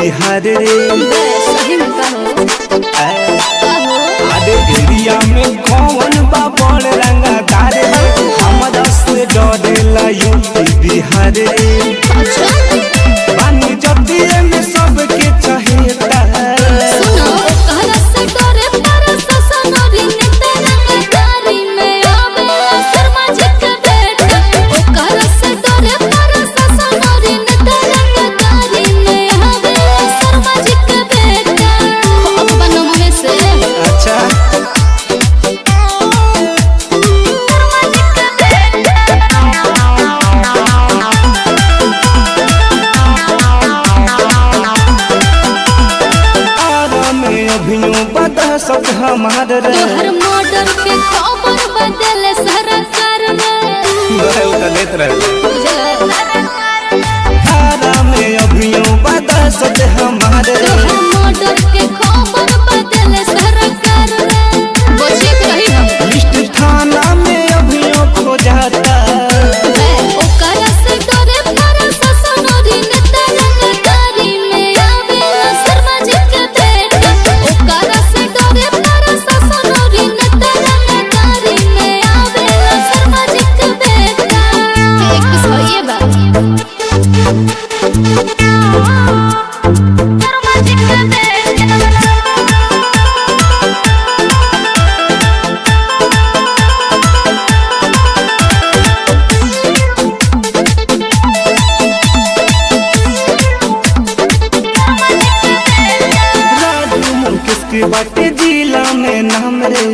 बिहार रे। सही में कहो आधे एरिया में कौन बा बड़ रंगदार रे, हमरा से डरेला यूपी बिहार रे। बानी जतिये में सबके चहेता, सुनो कहला से डरे पर ससनरी नेता रंगदारी में आवे शर्मा जी के बेटा। ओ कहला से डरे पर ससनरी नेता रंगदारी में आवे शर्मा जी के बेटा। अब बनो में से अच्छा बता सब हमार रे। तोहर मॉडल के खबर बदले सरकार लेत रहे रे। आरा में अभियो बता सब हमार रे। तोहर मॉडल के खबर बदले सरकार रे। बचे रही हम लिस्ट थाना में अभियो खो जाता, ओ करा से डरे पर ससनरी नेता रंगदारी में आवे शर्मा जी के बेटा। ओ करा से डरे पर ससनरी नेता रंगदारी में आवे शर्मा जी के बेटा। एक सही बात शर्मा जी के बेटा। किसके बाटे जिला में नाम रे।